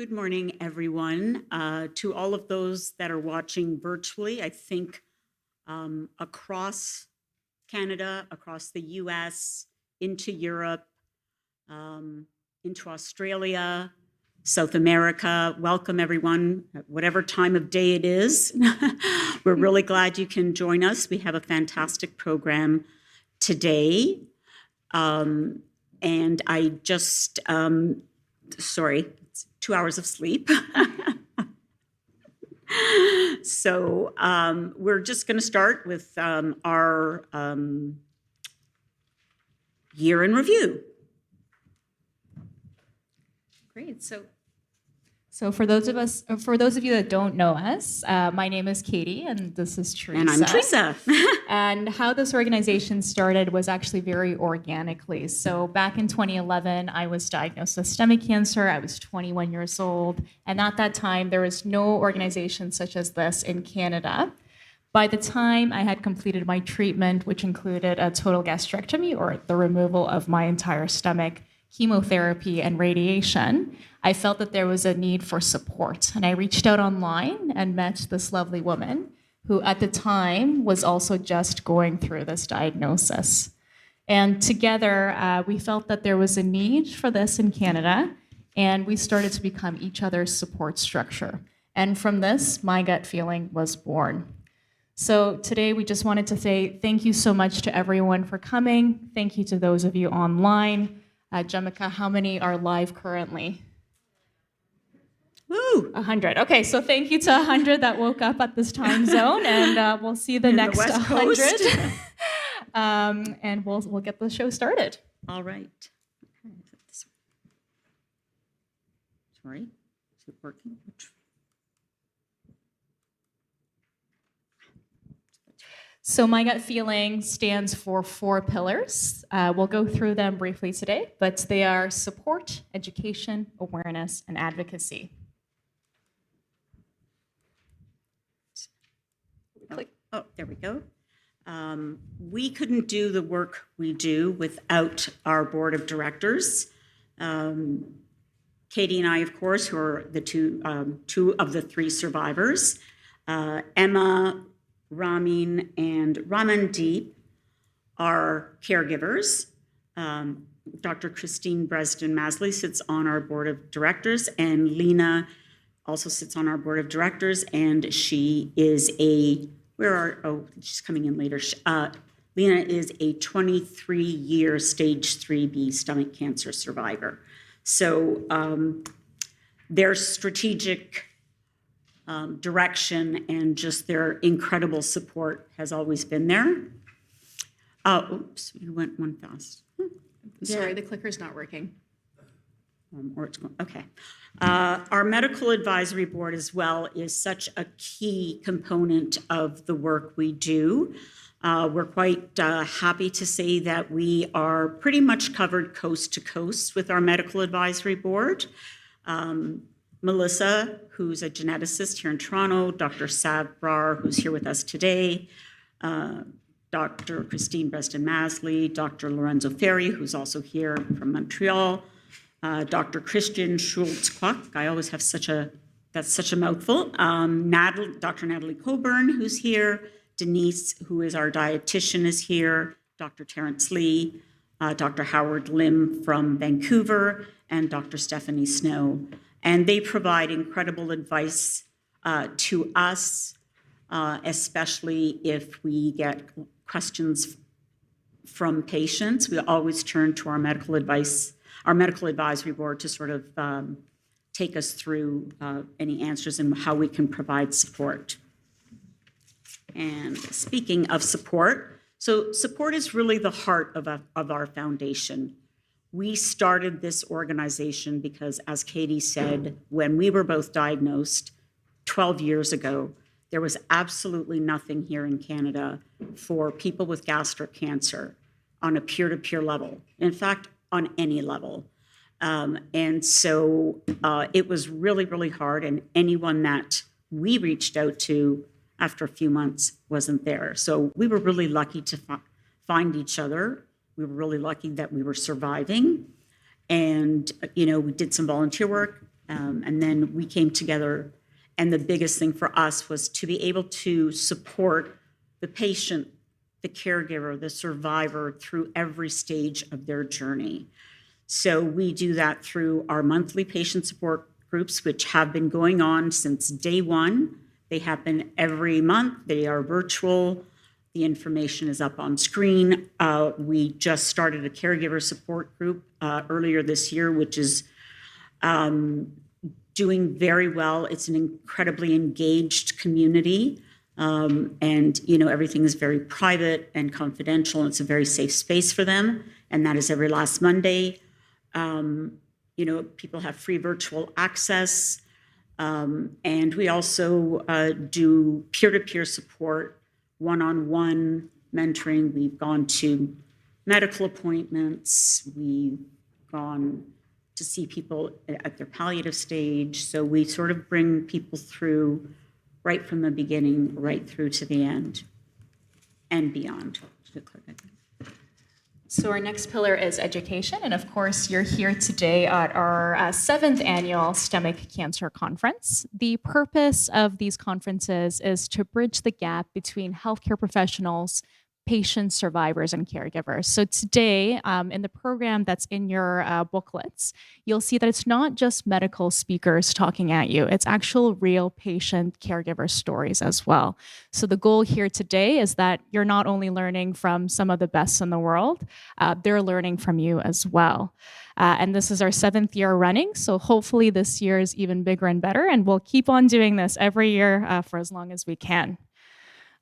Good morning, everyone. To all of those that are watching virtually, I think across Canada, across the US, into Europe, into Australia, South America. Welcome, everyone, at whatever time of day it is. We're really glad you can join us. We have a fantastic program today. And I just, sorry, it's 2 hours of sleep. So we're just going to start with our year in review. Great. So for those of you that don't know us, my name is Katy, and this is Teresa. And I'm Teresa. And how this organization started was actually very organically. So back in 2011, I was diagnosed with stomach cancer. I was 21 years old. And at that time, there was no organization such as this in Canada. By the time I had completed my treatment, which included a total gastrectomy, or the removal of my entire stomach, chemotherapy, and radiation, I felt that there was a need for support. And I reached out online and met this lovely woman who at the time was also just going through this diagnosis. And together, we felt that there was a need for this in Canada, and we started to become each other's support structure. And from this, My Gut Feeling was born. So today, we just wanted to say thank you so much to everyone for coming. Thank you to those of you online. Jamaica, how many are live currently? Woo! 100. Okay, so thank you to 100 that woke up at this time zone, and we'll see the next 100. And we'll get the show started. All right. Sorry, is it working? So My Gut Feeling stands for 4 pillars. We'll go through them briefly today, but they are support, education, awareness, and advocacy. Oh, there we go. We couldn't do the work we do without our board of directors. Katy and I, of course, who are the two of the 3 survivors. Emma, Ramin, and Ramandeep are caregivers. Dr. Christine Bresden-Masley sits on our board of directors, and Lena also sits on our board of directors, and she is she's coming in later. Lena is a 23-year stage 3B stomach cancer survivor. So their strategic direction and just their incredible support has always been there. Oops, you went one fast. Sorry, the clicker's not working. Or it's going, okay. Our medical advisory board as well is such a key component of the work we do. We're quite happy to say that we are pretty much covered coast to coast with our medical advisory board. Melissa, who's a geneticist here in Toronto, Dr. Sav Brar, who's here with us today, Dr. Christine Bresden-Masley, Dr. Lorenzo Ferri, who's also here from Montreal, Dr. Christian Schultz-Kwak, I always have that's such a mouthful, Dr. Natalie Coburn, who's here, Denise, who is our dietitian, is here, Dr. Terrence Lee, Dr. Howard Lim from Vancouver, and Dr. Stephanie Snow. And they provide incredible advice to us, especially if we get questions from patients. We always turn to our medical advisory board to sort of take us through any answers and how we can provide support. And speaking of support, so support is really the heart of our foundation. We started this organization because, as Katy said, when we were both diagnosed 12 years ago, there was absolutely nothing here in Canada for people with gastric cancer on a peer-to-peer level. In fact, on any level. And so it was really, really hard, and anyone that we reached out to after a few months wasn't there. So we were really lucky to find each other. We were really lucky that we were surviving. And, we did some volunteer work, And then we came together, and the biggest thing for us was to be able to support the patient, the caregiver, the survivor through every stage of their journey. So we do that through our monthly patient support groups, which have been going on since day one. They happen every month. They are virtual. The information is up on screen. We just started a caregiver support group earlier this year, which is doing very well. It's an incredibly engaged community. And, everything is very private and confidential. And it's a very safe space for them. And that is every last Monday. People have free virtual access. And we also do peer-to-peer support, one-on-one mentoring. We've gone to medical appointments. We've gone to see people at their palliative stage. So we sort of bring people through right from the beginning, right through to the end and beyond. So our next pillar is education. And of course, you're here today at our 7th annual Stomach Cancer Conference. The purpose of these conferences is to bridge the gap between healthcare professionals, patients, survivors, and caregivers. So today, in the program that's in your booklets, you'll see that it's not just medical speakers talking at you. It's actual real patient caregiver stories as well. So the goal here today is that you're not only learning from some of the best in the world, they're learning from you as well. And this is our 7th year running, so hopefully this year is even bigger and better, and we'll keep on doing this every year for as long as we can.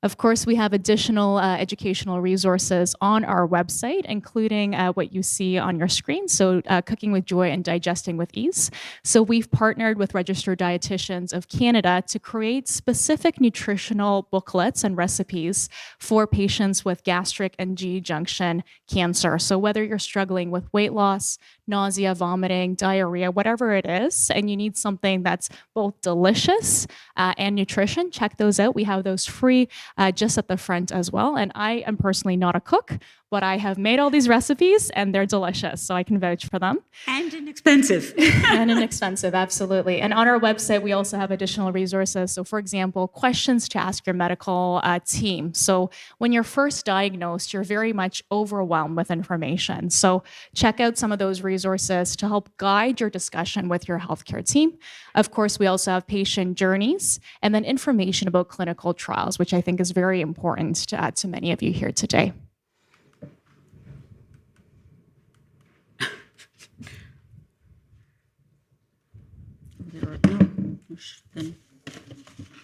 Of course, we have additional educational resources on our website, including what you see on your screen, so Cooking with Joy and Digesting with Ease. So we've partnered with Registered Dietitians of Canada to create specific nutritional booklets and recipes for patients with gastric and GE junction cancer. So whether you're struggling with weight loss, nausea, vomiting, diarrhea, whatever it is, and you need something that's both delicious and nutrition, check those out. We have those free just at the front as well. And I am personally not a cook, but I have made all these recipes and they're delicious, so I can vouch for them. And inexpensive. And inexpensive, absolutely. And on our website, we also have additional resources. So for example, questions to ask your medical team. So when you're first diagnosed, you're very much overwhelmed with information. So check out some of those resources to help guide your discussion with your healthcare team. Of course, we also have patient journeys and then information about clinical trials, which I think is very important to many of you here today.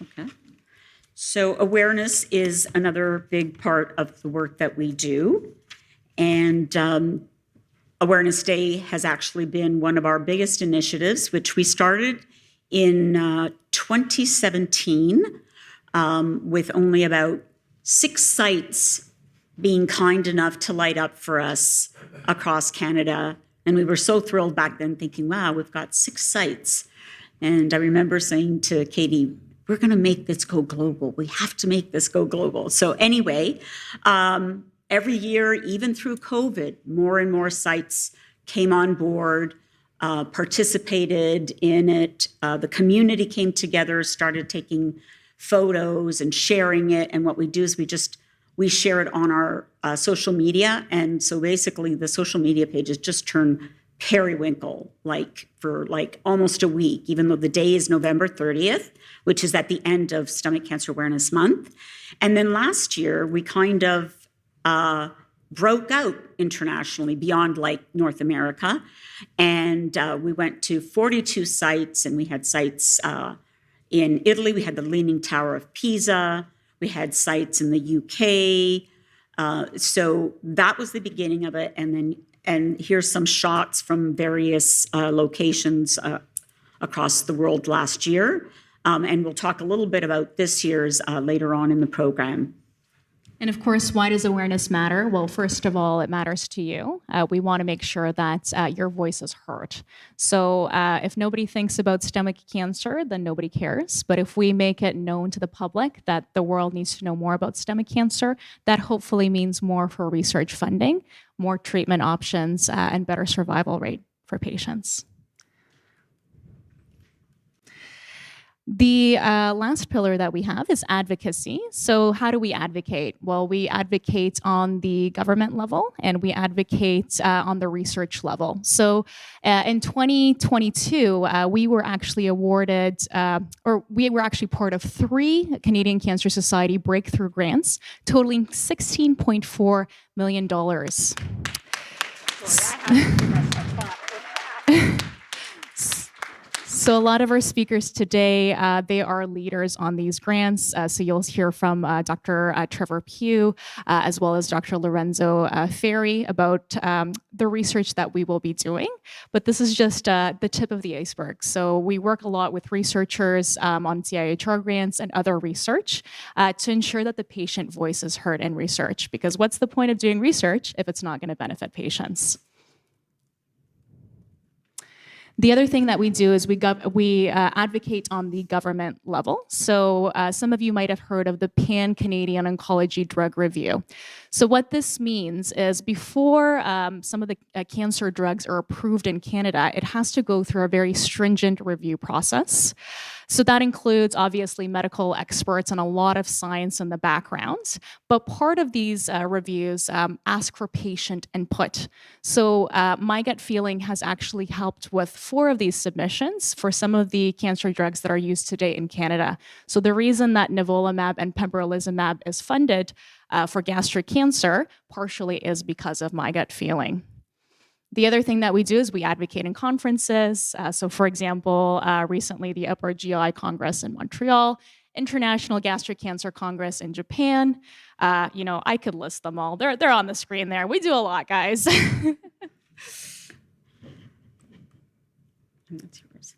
Okay. So awareness is another big part of the work that we do. And Awareness Day has actually been one of our biggest initiatives, which we started in 2017 with only about 6 sites being kind enough to light up for us across Canada. And we were so thrilled back then thinking, wow, we've got 6 sites. And I remember saying to Katy, we're going to make this go global. We have to make this go global. So anyway, every year, even through COVID, more and more sites came on board, participated in it. The community came together, started taking photos and sharing it. And what we do is we share it on our social media. And so basically the social media pages just turn periwinkle for almost a week, even though the day is November 30th, which is at the end of Stomach Cancer Awareness Month. And then last year, we kind of broke out internationally beyond North America. And we went to 42 sites, and we had sites in Italy. We had the Leaning Tower of Pisa. We had sites in the UK. So that was the beginning of it. And here's some shots from various locations across the world last year. And we'll talk a little bit about this year's later on in the program. And of course, why does awareness matter? Well, first of all, it matters to you. We want to make sure that your voice is heard. So if nobody thinks about stomach cancer, then nobody cares. But if we make it known to the public that the world needs to know more about stomach cancer, that hopefully means more for research funding, more treatment options, and better survival rate for patients. The last pillar that we have is advocacy. So how do we advocate? Well, we advocate on the government level and we advocate on the research level. So in 2022, we were actually awarded, or we were actually part of 3 Canadian Cancer Society breakthrough grants, totaling $16.4 million. So a lot of our speakers today, they are leaders on these grants. So you'll hear from Dr. Trevor Pugh, as well as Dr. Lorenzo Ferri about the research that we will be doing. But this is just the tip of the iceberg. So we work a lot with researchers on CIHR grants and other research to ensure that the patient voice is heard in research. Because what's the point of doing research if it's not going to benefit patients? The other thing that we do is we advocate on the government level. So some of you might have heard of the Pan-Canadian Oncology Drug Review. So what this means is before some of the cancer drugs are approved in Canada, it has to go through a very stringent review process. So that includes obviously medical experts and a lot of science in the background. But part of these reviews ask for patient input. So My Gut Feeling has actually helped with 4 of these submissions for some of the cancer drugs that are used today in Canada. So the reason that nivolumab and pembrolizumab is funded for gastric cancer partially is because of My Gut Feeling. The other thing that we do is we advocate in conferences. So for example, recently the Upper GI Congress in Montreal, International Gastric Cancer Congress in Japan. I could list them all. They're on the screen there. We do a lot, guys. That's yours.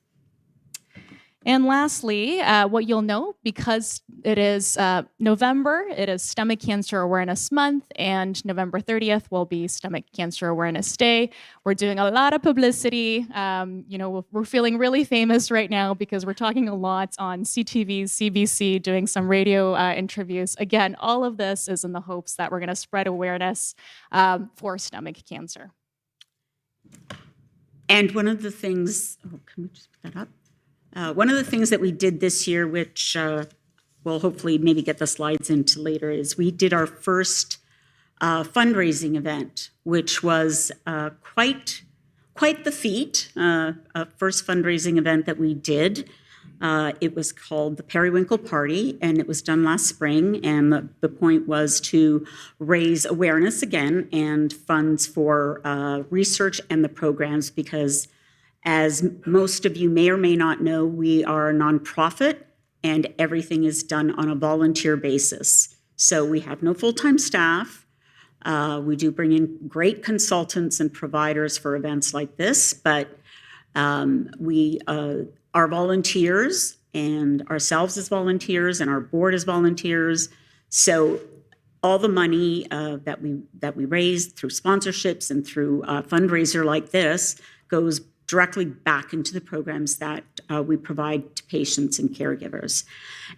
And lastly, what you'll know, because it is November, it is Stomach Cancer Awareness Month, and November 30th will be Stomach Cancer Awareness Day. We're doing a lot of publicity. We're feeling really famous right now because we're talking a lot on CTV, CBC, doing some radio interviews. Again, all of this is in the hopes that we're going to spread awareness for stomach cancer. And one of the things, can we just put that up? One of the things that we did this year, which we'll hopefully maybe get the slides into later, is we did our first fundraising event, which was quite the feat, a first fundraising event that we did. It was called the Periwinkle Party, and it was done last spring. And the point was to raise awareness again and funds for research and the programs, because as most of you may or may not know, we are a nonprofit and everything is done on a volunteer basis. So we have no full-time staff. We do bring in great consultants and providers for events like this, but we are volunteers, and ourselves as volunteers, and our board as volunteers. So all the money that we raise through sponsorships and through a fundraiser like this goes directly back into the programs that we provide to patients and caregivers.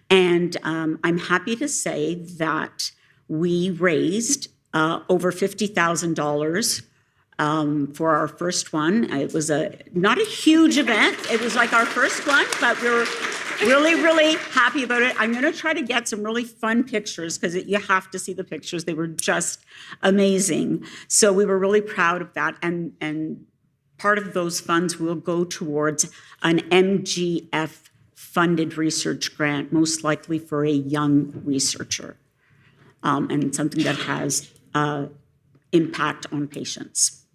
And I'm happy to say that we raised over $50,000 for our first one. It was not a huge event. It was like our first one, but we were really, really happy about it. I'm going to try to get some really fun pictures because you have to see the pictures. They were just amazing. So we were really proud of that. And part of those funds will go towards an MGF-funded research grant, most likely for a young researcher, and something that has impact on patients.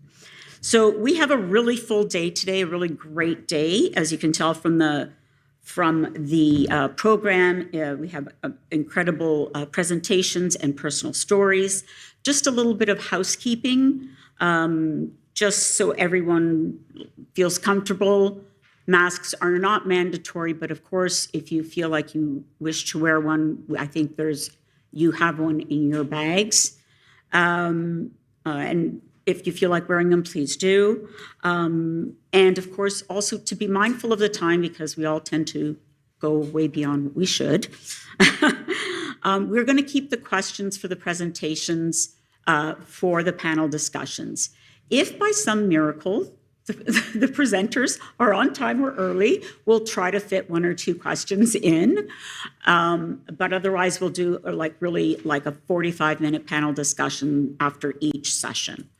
So we have a really full day today, a really great day, as you can tell from the program. We have incredible presentations and personal stories. Just a little bit of housekeeping. Just so everyone feels comfortable. Masks are not mandatory, but of course, if you feel like you wish to wear one, I think you have one in your bags. And if you feel like wearing them, please do. And of course, also to be mindful of the time, because we all tend to go way beyond what we should. We're going to keep the questions for the presentations for the panel discussions. If by some miracle the presenters are on time or early. We'll try to fit 1 or 2 questions in, but otherwise we'll do like a 45-minute panel discussion after each session.